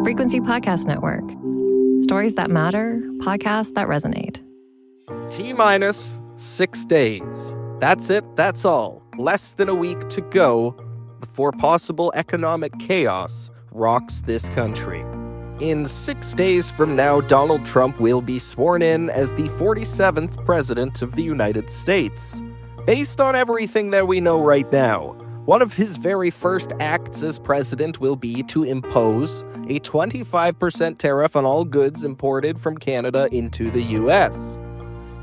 Frequency Podcast Network. Stories that matter, podcasts that resonate. T-minus 6 days. That's it, that's all. Less than a week to go before possible economic chaos rocks this country. In 6 days from now, Donald Trump will be sworn in as the 47th President of the United States. Based on everything that we know right now, one of his very first acts as president will be to impose a 25% tariff on all goods imported from Canada into the U.S.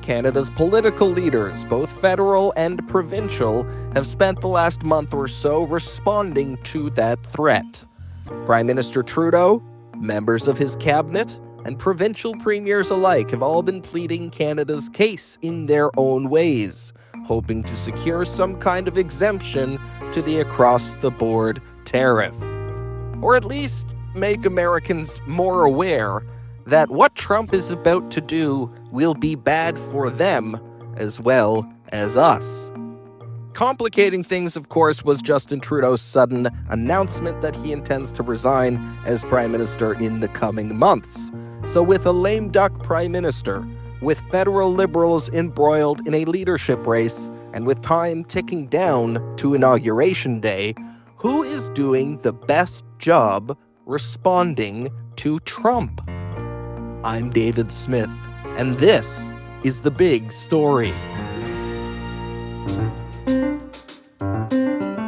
Canada's political leaders, both federal and provincial, have spent the last month or so responding to that threat. Prime Minister Trudeau, members of his cabinet, and provincial premiers alike have all been pleading Canada's case in their own ways, hoping to secure some kind of exemption to the across-the-board tariff. Or at least make Americans more aware that what Trump is about to do will be bad for them as well as us. Complicating things, of course, was Justin Trudeau's sudden announcement that he intends to resign as Prime Minister in the coming months. So with a lame duck Prime Minister, with federal Liberals embroiled in a leadership race, and with time ticking down to Inauguration Day, who is doing the best job responding to Trump? I'm David Smith, and this is The Big Story.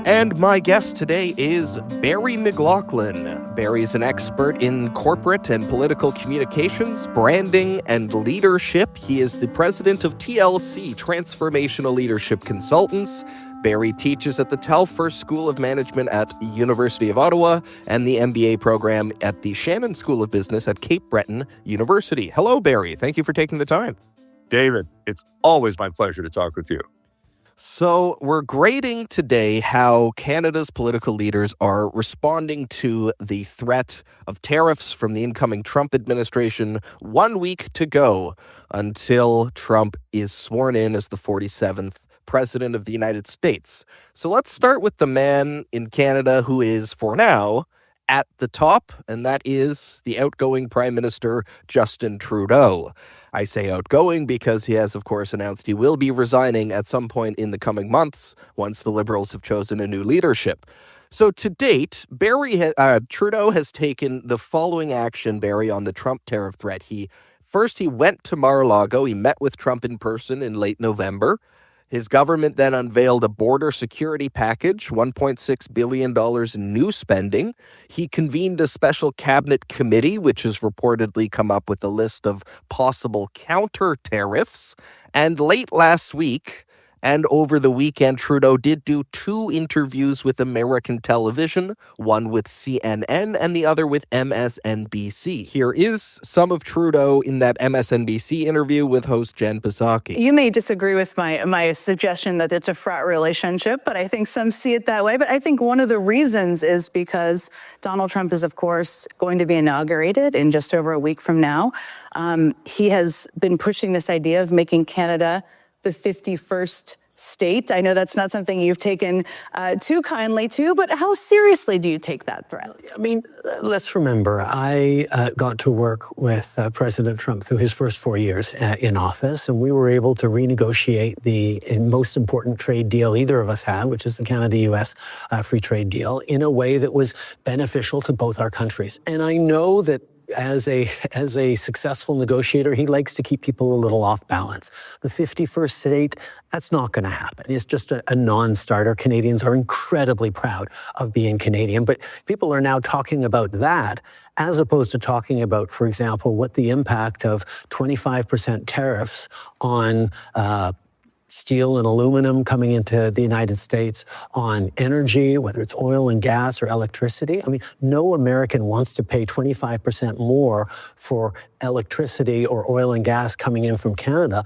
And my guest today is Barry McLoughlin. Barry is an expert in corporate and political communications, branding, and leadership. He is the president of TLC, Transformational Leadership Consultants. Barry teaches at the Telfer School of Management at University of Ottawa and the MBA program at the Shannon School of Business at Cape Breton University. Hello, Barry. Thank you for taking the time. David, it's always my pleasure to talk with you. So we're grading today how Canada's political leaders are responding to the threat of tariffs from the incoming Trump administration. 1 week to go until Trump is sworn in as the 47th President of the United States. So let's start with the man in Canada who is, for now, at the top, and that is the outgoing Prime Minister, Justin Trudeau. I say outgoing because he has, of course, announced he will be resigning at some point in the coming months once the Liberals have chosen a new leadership. So to date, Trudeau has taken the following action, Barry, on the Trump tariff threat. He went to Mar-a-Lago. He met with Trump in person in late November. His government then unveiled a border security package, $1.6 billion in new spending. He convened a special cabinet committee, which has reportedly come up with a list of possible counter tariffs. And late last week, and over the weekend, Trudeau did do 2 interviews with American television, one with CNN and the other with MSNBC. Here is some of Trudeau in that MSNBC interview with host Jen Psaki. You may disagree with my suggestion that it's a fraught relationship, but I think some see it that way. But I think one of the reasons is because Donald Trump is, of course, going to be inaugurated in just over a week from now. He has been pushing this idea of making Canada the 51st state. I know that's not something you've taken too kindly to, but how seriously do you take that threat? I mean, let's remember, I got to work with President Trump through his first 4 years in office, and we were able to renegotiate the most important trade deal either of us had, which is the Canada-U.S. Free trade deal, in a way that was beneficial to both our countries. And I know that as a successful negotiator, he likes to keep people a little off balance. The 51st state, that's not going to happen. It's just a non-starter. Canadians are incredibly proud of being Canadian, but people are now talking about that as opposed to talking about, for example, what the impact of 25% tariffs on steel and aluminum coming into the United States, on energy, whether it's oil and gas or electricity. I mean, no American wants to pay 25% more for electricity or oil and gas coming in from Canada.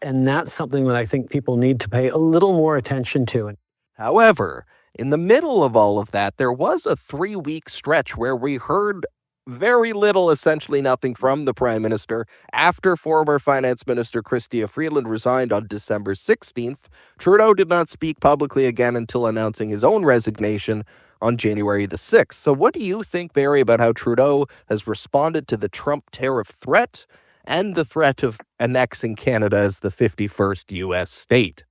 And that's something that I think people need to pay a little more attention to. However, in the middle of all of that, there was a 3-week stretch where we heard very little, essentially nothing from the Prime Minister. After former Finance Minister Chrystia Freeland resigned on December 16th, Trudeau did not speak publicly again until announcing his own resignation on January the 6th. So what do you think, Barry, about how Trudeau has responded to the Trump tariff threat and the threat of annexing Canada as the 51st U.S. state?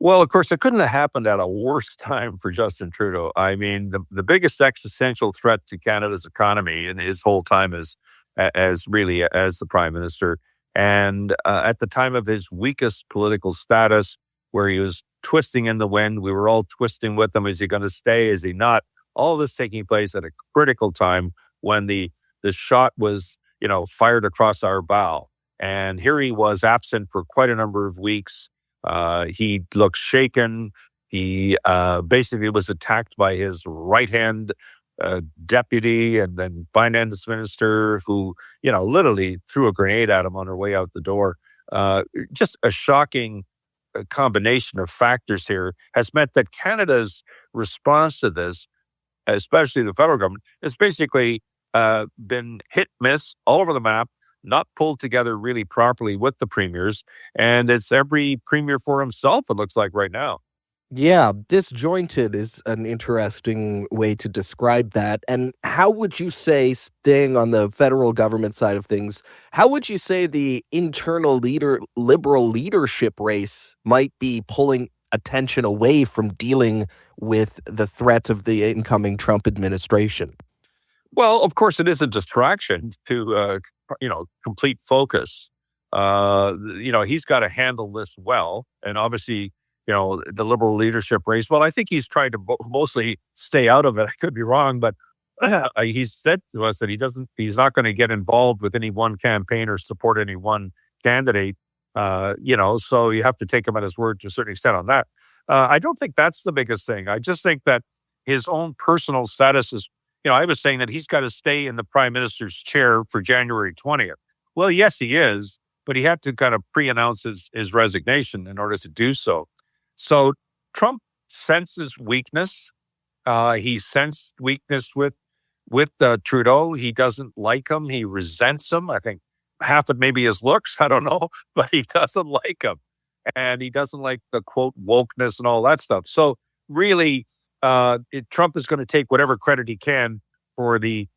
Well, of course, it couldn't have happened at a worse time for Justin Trudeau. I mean, the biggest existential threat to Canada's economy in his whole time as the prime minister, and at the time of his weakest political status, where he was twisting in the wind, we were all twisting with him. Is he going to stay? Is he not? All this taking place at a critical time when the shot was, fired across our bow, and here he was absent for quite a number of weeks. He looked shaken. He basically was attacked by his right-hand deputy and then finance minister who, literally threw a grenade at him on her way out the door. Just a shocking combination of factors here has meant that Canada's response to this, especially the federal government, has basically been hit, miss, all over the map, not pulled together really properly with the premiers. And it's every premier for himself, it looks like right now. Yeah, disjointed is an interesting way to describe that. And how would you say, staying on the federal government side of things, how would you say the internal liberal leadership race might be pulling attention away from dealing with the threat of the incoming Trump administration? Well, of course, it is a distraction to, complete focus. He's got to handle this well. And obviously, the liberal leadership race, well, I think he's trying to mostly stay out of it. I could be wrong, but he's said to us that he's not going to get involved with any one campaign or support any one candidate. So you have to take him at his word to a certain extent on that. I don't think that's the biggest thing. I just think that his own personal status is, I was saying that he's got to stay in the prime minister's chair for January 20th. Well, yes, he is, but he had to kind of pre-announce his resignation in order to do so. So Trump senses weakness. He sensed weakness with Trudeau. He doesn't like him. He resents him. I think half it maybe his looks. I don't know, but he doesn't like him. And he doesn't like the, quote, wokeness and all that stuff. So really, Trump is going to take whatever credit he can for the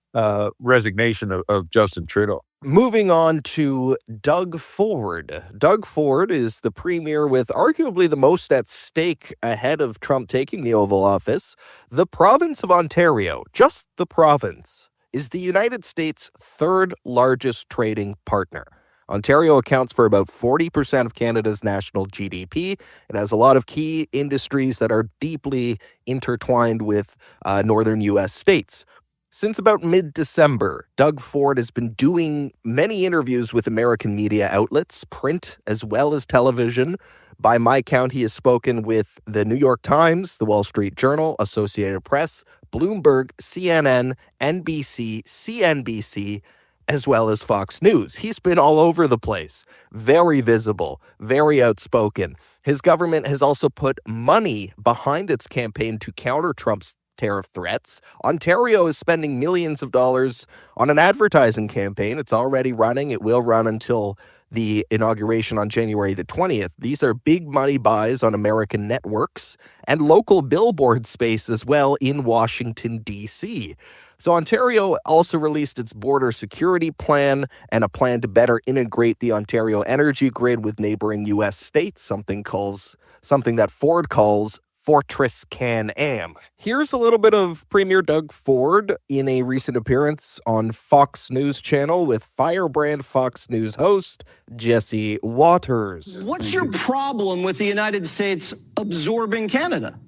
resignation of Justin Trudeau. Moving on to Doug Ford. Doug Ford is the premier with arguably the most at stake ahead of Trump taking the Oval Office. The province of Ontario, just the province, is the United States' third largest trading partner. Ontario accounts for about 40% of Canada's national GDP. It has a lot of key industries that are deeply intertwined with northern U.S. states. Since about mid-December, Doug Ford has been doing many interviews with American media outlets, print as well as television. By my count, he has spoken with the New York Times, the Wall Street Journal, Associated Press, Bloomberg, CNN, NBC, CNBC, as well as Fox News. He's been all over the place, very visible, very outspoken. His government has also put money behind its campaign to counter Trump's tariff threats. Ontario is spending millions of dollars on an advertising campaign. It's already running. It will run until the inauguration on January the 20th. These are big money buys on American networks and local billboard space as well in Washington, D.C. So Ontario also released its border security plan and a plan to better integrate the Ontario energy grid with neighboring U.S. states, something that Ford calls Fortress Can-Am. Here's a little bit of Premier Doug Ford in a recent appearance on Fox News Channel with firebrand Fox News host Jesse Waters. What's your problem with the United States absorbing Canada?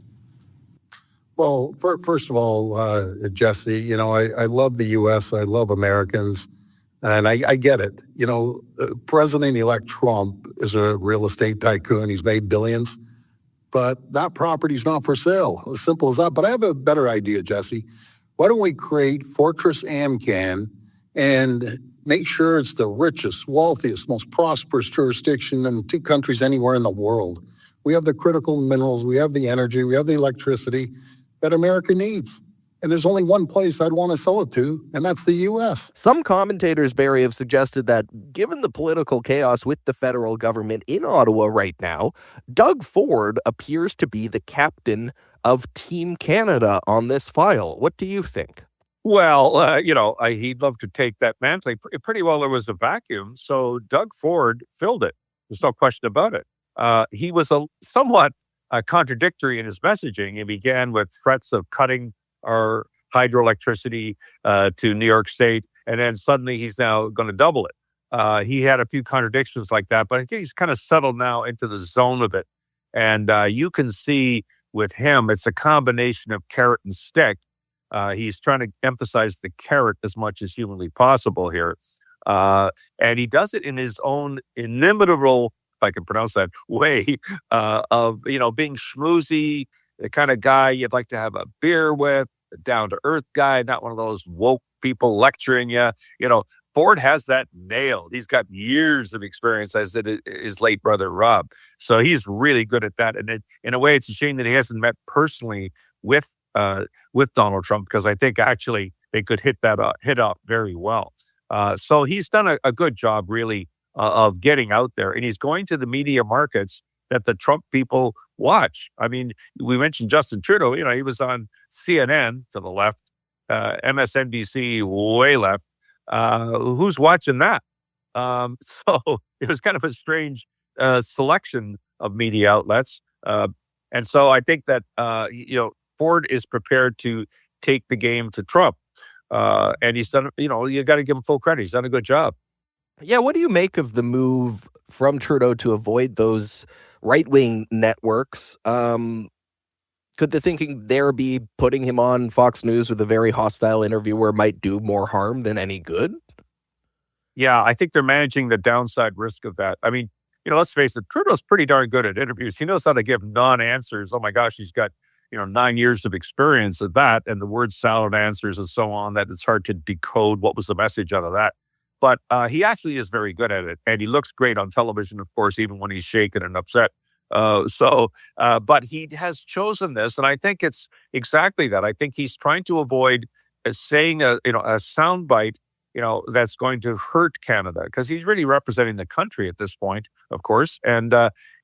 Well, first of all, Jesse, I love the U.S. I love Americans, and I get it. President-elect Trump is a real estate tycoon. He's made billions. But that property's not for sale. As simple as that. But I have a better idea, Jesse. Why don't we create Fortress AmCan and make sure it's the richest, wealthiest, most prosperous jurisdiction in 2 countries anywhere in the world? We have the critical minerals, we have the energy, we have the electricity that America needs. And there's only one place I'd want to sell it to, and that's the U.S. Some commentators, Barry, have suggested that given the political chaos with the federal government in Ottawa right now, Doug Ford appears to be the captain of Team Canada on this file. What do you think? Well, he'd love to take that mantle. Pretty well there was a vacuum, so Doug Ford filled it. There's no question about it. He was somewhat contradictory in his messaging. He began with threats of cutting our hydroelectricity to New York State, and then suddenly he's now going to double it. He had a few contradictions like that, but I think he's kind of settled now into the zone of it. And you can see with him, it's a combination of carrot and stick. He's trying to emphasize the carrot as much as humanly possible here. And he does it in his own inimitable, if I can pronounce that, way of, being schmoozy, the kind of guy you'd like to have a beer with, a down-to-earth guy, not one of those woke people lecturing you. Ford has that nailed. He's got years of experience, as did his late brother, Rob. So he's really good at that. And in a way, it's a shame that he hasn't met personally with Donald Trump, because I think actually they could hit off very well. So he's done a good job, really, of getting out there. And he's going to the media markets that the Trump people watch. I mean, we mentioned Justin Trudeau. He was on CNN to the left, MSNBC way left. Who's watching that? So it was kind of a strange selection of media outlets. And so I think that, Ford is prepared to take the game to Trump. And he's done, you got to give him full credit. He's done a good job. Yeah, what do you make of the move from Trudeau to avoid those right-wing networks? Could the thinking there be putting him on Fox News with a very hostile interviewer might do more harm than any good? Yeah, I think they're managing the downside risk of that. I mean, let's face it, Trudeau's pretty darn good at interviews. He knows how to give non-answers. Oh my gosh, he's got 9 years of experience at that, and the word salad answers and so on, that it's hard to decode what was the message out of that. But he actually is very good at it, and he looks great on television, of course, even when he's shaken and upset. But he has chosen this, and I think it's exactly that. I think he's trying to avoid saying a soundbite, that's going to hurt Canada, because he's really representing the country at this point, of course, and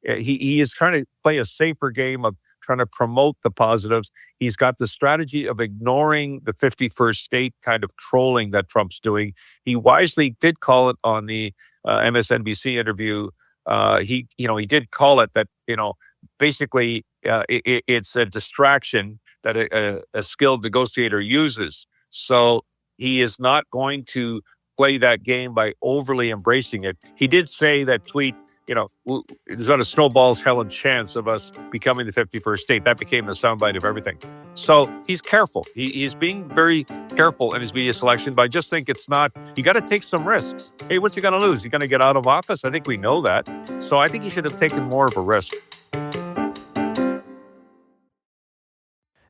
he is trying to play a safer game of trying to promote the positives. He's got the strategy of ignoring the 51st state kind of trolling that Trump's doing. He wisely did call it on the MSNBC interview. He did call it that, basically it's a distraction that a skilled negotiator uses. So he is not going to play that game by overly embracing it. He did say that tweet, there's not a snowball's hell and chance of us becoming the 51st state. That became the soundbite of everything. So he's careful. He's being very careful in his media selection, but I just think you got to take some risks. Hey, what's he going to lose? He's going to get out of office? I think we know that. So I think he should have taken more of a risk.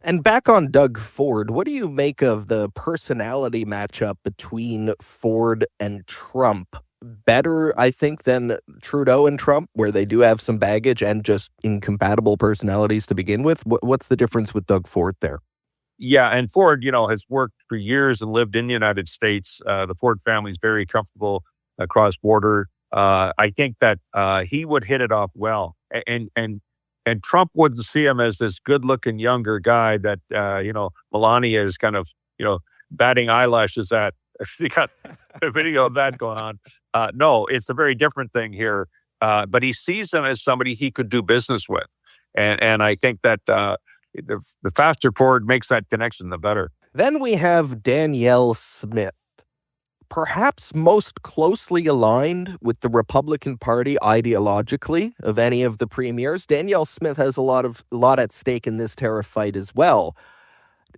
And back on Doug Ford, what do you make of the personality matchup between Ford and Trump? Better, I think, than Trudeau and Trump, where they do have some baggage and just incompatible personalities to begin with. What's the difference with Doug Ford there? Yeah, and Ford, has worked for years and lived in the United States. The Ford family is very comfortable across border. I think that he would hit it off well, and Trump wouldn't see him as this good-looking younger guy that Melania is kind of batting eyelashes at. They got a video of that going on. No, it's a very different thing here. But he sees him as somebody he could do business with. And I think that the faster Ford makes that connection, the better. Then we have Danielle Smith, perhaps most closely aligned with the Republican Party ideologically of any of the premiers. Danielle Smith has a lot at stake in this tariff fight as well.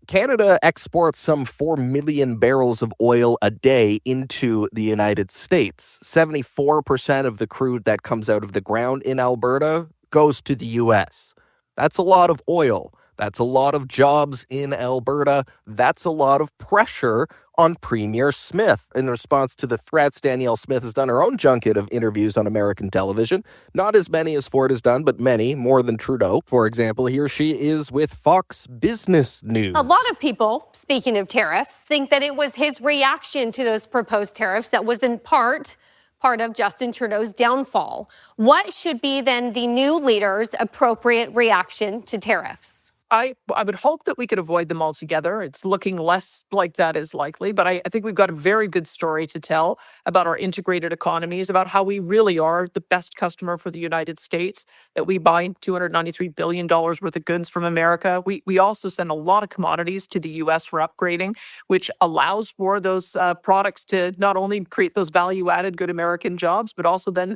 Canada exports some 4 million barrels of oil a day into the United States. 74% of the crude that comes out of the ground in Alberta goes to the U.S. That's a lot of oil. That's a lot of jobs in Alberta. That's a lot of pressure on Premier Smith. In response to the threats, Danielle Smith has done her own junket of interviews on American television. Not as many as Ford has done, but many, more than Trudeau. For example, here she is with Fox Business News. A lot of people, speaking of tariffs, think that it was his reaction to those proposed tariffs that was in part of Justin Trudeau's downfall. What should be then the new leader's appropriate reaction to tariffs? I would hope that we could avoid them altogether. It's looking less like that is likely, but I think we've got a very good story to tell about our integrated economies, about how we really are the best customer for the United States, that we buy $293 billion worth of goods from America. We also send a lot of commodities to the US for upgrading, which allows for those products to not only create those value-added good American jobs, but also then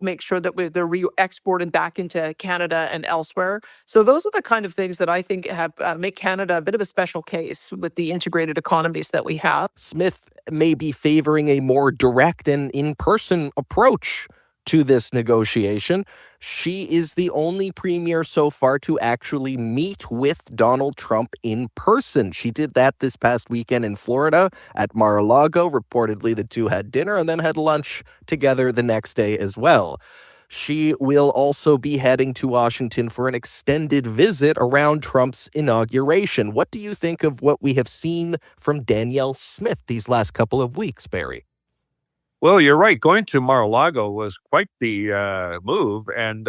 make sure that they're re-exported back into Canada and elsewhere. So those are the kind of things that I think have make Canada a bit of a special case with the integrated economies that we have. Smith may be favoring a more direct and in-person approach to this negotiation. She is the only premier so far to actually meet with Donald Trump in person. She did that this past weekend in Florida at Mar-a-Lago. Reportedly, the two had dinner and then had lunch together the next day as well. She will also be heading to Washington for an extended visit around Trump's inauguration. What do you think of what we have seen from Danielle Smith these last couple of weeks, Barry? Well, you're right. Going to Mar-a-Lago was quite the move, and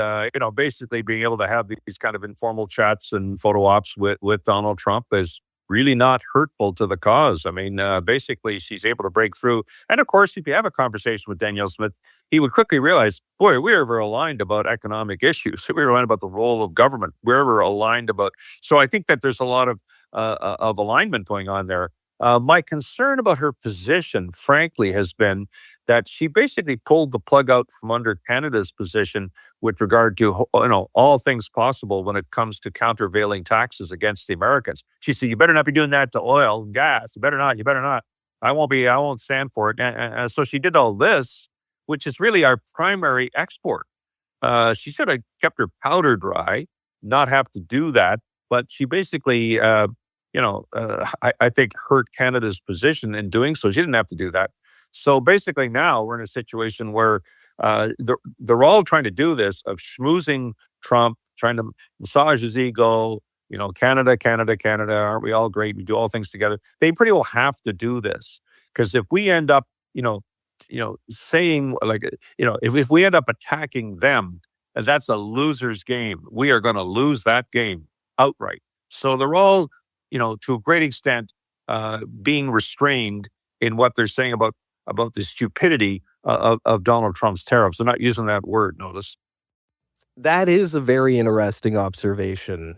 basically being able to have these kind of informal chats and photo ops with Donald Trump is really not hurtful to the cause. I mean, basically, she's able to break through. And of course, if you have a conversation with Danielle Smith, he would quickly realize, boy, we are aligned about economic issues. We're aligned about the role of government. We're aligned about. So I think that there's a lot of alignment going on there. My concern about her position, frankly, has been that she basically pulled the plug out from under Canada's position with regard to all things possible when it comes to countervailing taxes against the Americans. She said, "You better not be doing that to oil and gas. You better not. You better not. I won't stand for it." And so she did all this, which is really our primary export. She should have kept her powder dry, not have to do that. But she basically I think hurt Canada's position in doing so. She didn't have to do that. So basically now we're in a situation where they're all trying to do this of schmoozing Trump, trying to massage his ego, Canada, Canada, Canada, aren't we all great? We do all things together. They pretty well have to do this because if we end up, saying if we end up attacking them, that's a loser's game. We are going to lose that game outright. So they're all, to a great extent, being restrained in what they're saying about the stupidity of Donald Trump's tariffs. They're not using that word, notice. That is a very interesting observation.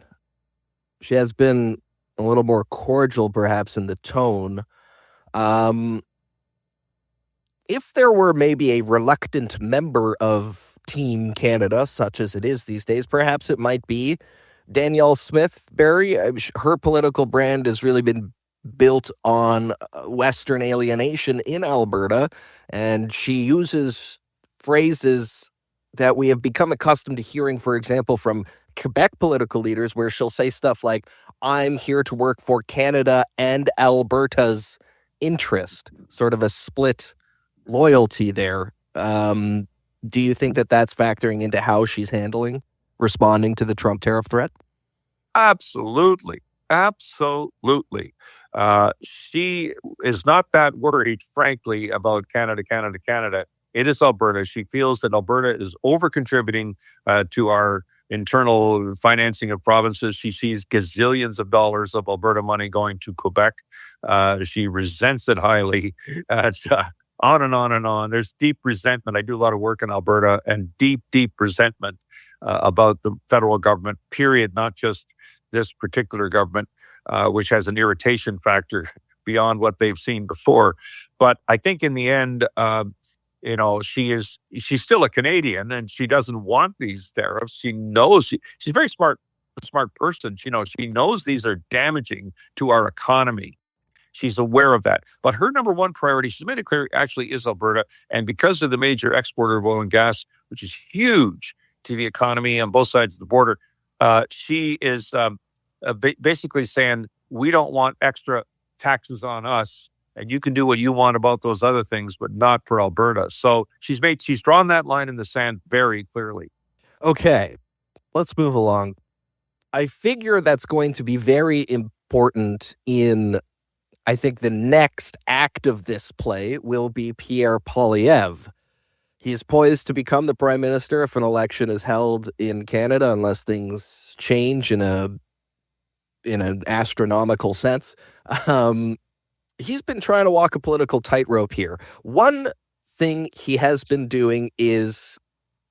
She has been a little more cordial, perhaps, in the tone. If there were maybe a reluctant member of Team Canada, such as it is these days, perhaps it might be Danielle Smith. Barry, her political brand has really been built on Western alienation in Alberta, and she uses phrases that we have become accustomed to hearing, for example, from Quebec political leaders, where she'll say stuff like, "I'm here to work for Canada and Alberta's interest," sort of a split loyalty there. Do you think that that's factoring into how she's responding to the Trump tariff threat? Absolutely. Absolutely. She is not that worried, frankly, about Canada, Canada, Canada. It is Alberta. She feels that Alberta is over-contributing to our internal financing of provinces. She sees gazillions of dollars of Alberta money going to Quebec. She resents it highly. On and on and on. There's deep resentment. I do a lot of work in Alberta, and deep, deep resentment about the federal government, period, not just this particular government, which has an irritation factor beyond what they've seen before. But I think in the end, she's still a Canadian, and she doesn't want these tariffs. She knows she's a very smart person. She knows these are damaging to our economy. She's aware of that. But her number one priority, she's made it clear, actually is Alberta. And because of the major exporter of oil and gas, which is huge to the economy on both sides of the border, she is basically saying, we don't want extra taxes on us. And you can do what you want about those other things, but not for Alberta. So she's drawn that line in the sand very clearly. Okay, let's move along. I figure that's going to be very important in, I think, the next act of this play will be Pierre Poilievre. He's poised to become the prime minister if an election is held in Canada, unless things change in a in an astronomical sense. He's been trying to walk a political tightrope here. One thing he has been doing is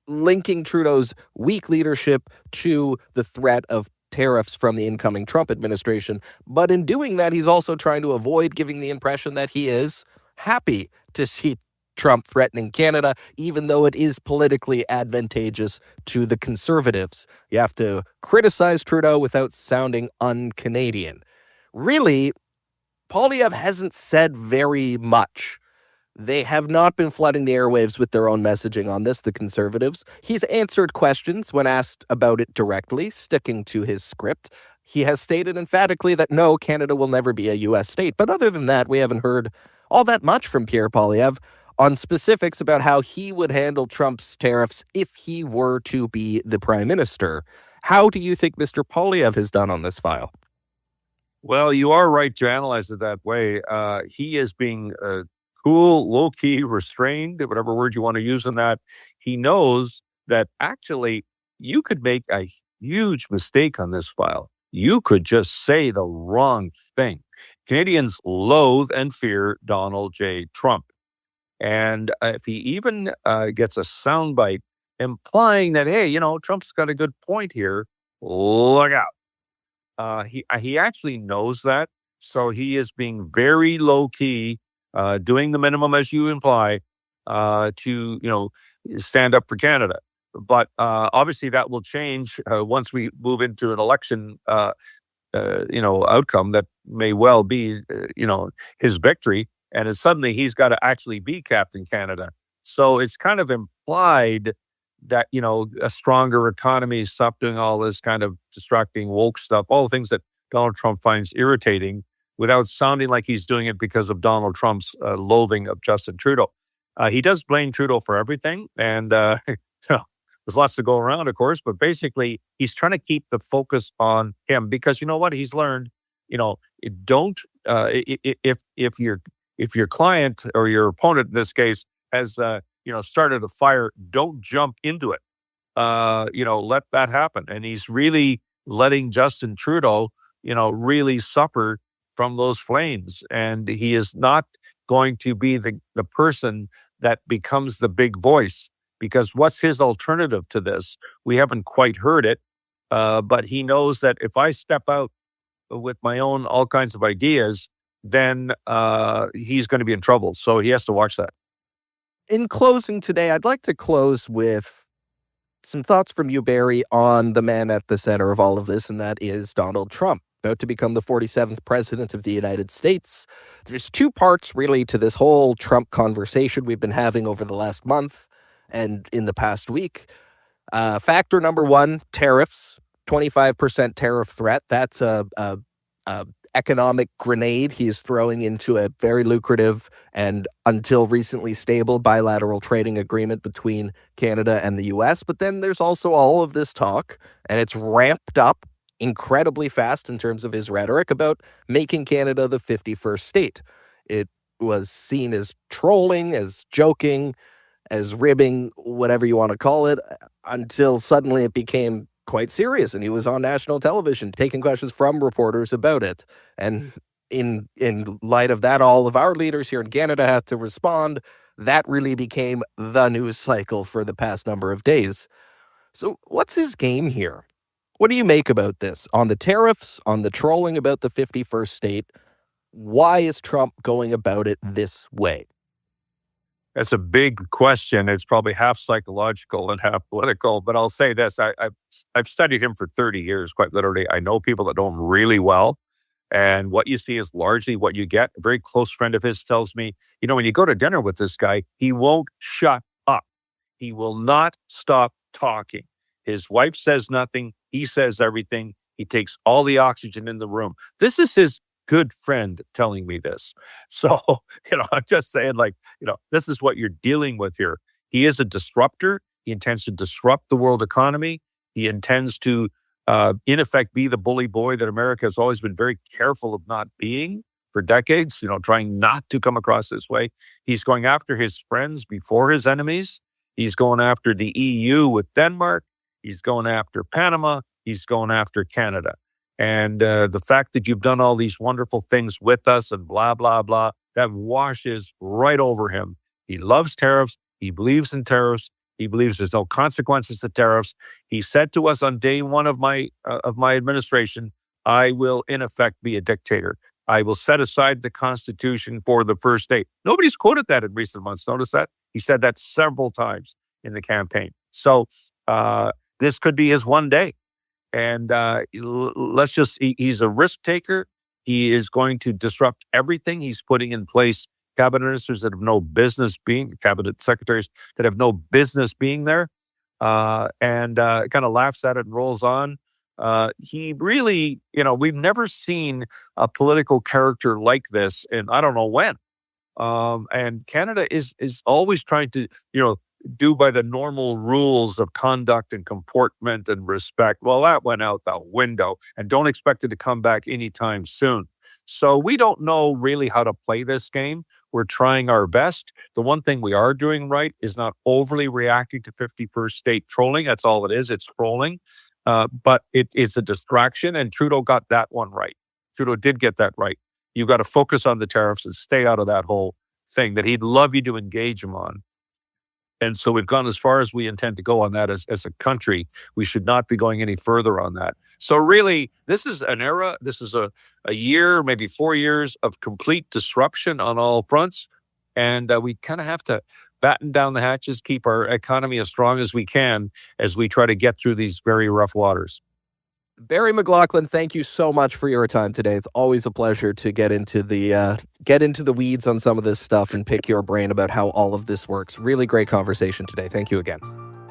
linking Trudeau's weak leadership to the threat of tariffs from the incoming Trump administration. But in doing that, he's also trying to avoid giving the impression that he is happy to see Trump threatening Canada, even though it is politically advantageous to the Conservatives. You have to criticize Trudeau without sounding un-Canadian. Really, Poilievre hasn't said very much. They have not been flooding the airwaves with their own messaging on this, the Conservatives. He's answered questions when asked about it directly, sticking to his script. He has stated emphatically that no, Canada will never be a U.S. state. But other than that, we haven't heard all that much from Pierre Poilievre on specifics about how he would handle Trump's tariffs if he were to be the prime minister. How do you think Mr. Poilievre has done on this file? Well, you are right to analyze it that way. He is being cool, low-key, restrained, whatever word you want to use in that. He knows that actually you could make a huge mistake on this file. You could just say the wrong thing. Canadians loathe and fear Donald J. Trump. And if he even gets a soundbite implying that, hey, Trump's got a good point here, look out. He actually knows that, so he is being very low key, doing the minimum as you imply, to stand up for Canada. But obviously that will change once we move into an election, outcome that may well be, his victory, and then suddenly he's got to actually be Captain Canada. So it's kind of implied that, a stronger economy, stop doing all this kind of distracting woke stuff, all the things that Donald Trump finds irritating without sounding like he's doing it because of Donald Trump's loathing of Justin Trudeau. He does blame Trudeau for everything. And there's lots to go around, of course, but basically he's trying to keep the focus on him because you know what? He's learned, don't, if your client or your opponent in this case has, started a fire, don't jump into it. Let that happen. And he's really letting Justin Trudeau, really suffer from those flames. And he is not going to be the person that becomes the big voice, because what's his alternative to this? We haven't quite heard it, but he knows that if I step out with my own all kinds of ideas, then he's going to be in trouble. So he has to watch that. In closing today, I'd like to close with some thoughts from you, Barry, on the man at the center of all of this, and that is Donald Trump, about to become the 47th president of the United States. There's two parts, really, to this whole Trump conversation we've been having over the last month and in the past week. Factor number one, tariffs, 25% tariff threat. That's a economic grenade he's throwing into a very lucrative and until recently stable bilateral trading agreement between Canada and the U.S. But then there's also all of this talk, and it's ramped up incredibly fast in terms of his rhetoric about making Canada the 51st state. It was seen as trolling, as joking, as ribbing, whatever you want to call it, until suddenly it became quite serious, and he was on national television taking questions from reporters about it. And in light of that, all of our leaders here in Canada had to respond. That really became the news cycle for the past number of days. So what's his game here? What do you make about this? On the tariffs, on the trolling about the 51st state, why is Trump going about it this way? That's a big question. It's probably half psychological and half political, but I'll say this. I've studied him for 30 years, quite literally. I know people that know him really well. And what you see is largely what you get. A very close friend of his tells me, when you go to dinner with this guy, he won't shut up. He will not stop talking. His wife says nothing. He says everything. He takes all the oxygen in the room. This is his good friend telling me this. So, I'm just saying, this is what you're dealing with here. He is a disruptor. He intends to disrupt the world economy. He intends to, in effect, be the bully boy that America has always been very careful of not being for decades, trying not to come across this way. He's going after his friends before his enemies. He's going after the EU with Denmark. He's going after Panama. He's going after Canada. And the fact that you've done all these wonderful things with us and blah, blah, blah, that washes right over him. He loves tariffs. He believes in tariffs. He believes there's no consequences to tariffs. He said to us on day one of my administration, I will in effect be a dictator. I will set aside the Constitution for the first day. Nobody's quoted that in recent months. Notice that? He said that several times in the campaign. So this could be his one day. And he's a risk taker. He is going to disrupt everything. He's putting in place cabinet ministers that have no business being, cabinet secretaries that have no business being there, and kind of laughs at it and rolls on. He really, we've never seen a political character like this, and I don't know when. And Canada is always trying to, do by the normal rules of conduct and comportment and respect. Well, that went out the window, and don't expect it to come back anytime soon. So we don't know really how to play this game. We're trying our best. The one thing we are doing right is not overly reacting to 51st state trolling. That's all it is. It's trolling. But it is a distraction, and Trudeau got that one right. Trudeau did get that right. You got to focus on the tariffs and stay out of that whole thing that he'd love you to engage him on. And so we've gone as far as we intend to go on that as a country. We should not be going any further on that. So really, this is an era, this is a year, maybe 4 years of complete disruption on all fronts. And we kind of have to batten down the hatches, keep our economy as strong as we can as we try to get through these very rough waters. Barry McLoughlin, thank you so much for your time today. It's always a pleasure to get into the weeds on some of this stuff and pick your brain about how all of this works. Really great conversation today. Thank you again.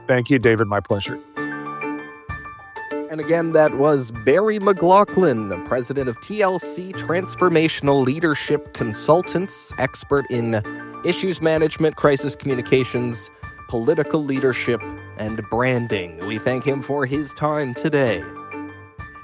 Thank you, David. My pleasure. And again, that was Barry McLoughlin, president of TLC Transformational Leadership Consultants, expert in issues management, crisis communications, political leadership, and branding. We thank him for his time today.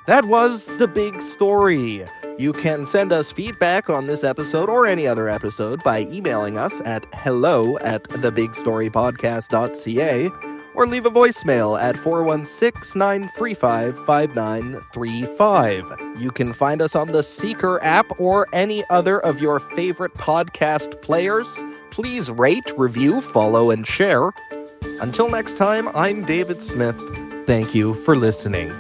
That was The Big Story. You can send us feedback on this episode or any other episode by emailing us at hello@thebigstorypodcast.ca or leave a voicemail at 416-935-5935. You can find us on the Seeker app or any other of your favorite podcast players. Please rate, review, follow, and share. Until next time, I'm David Smith. Thank you for listening.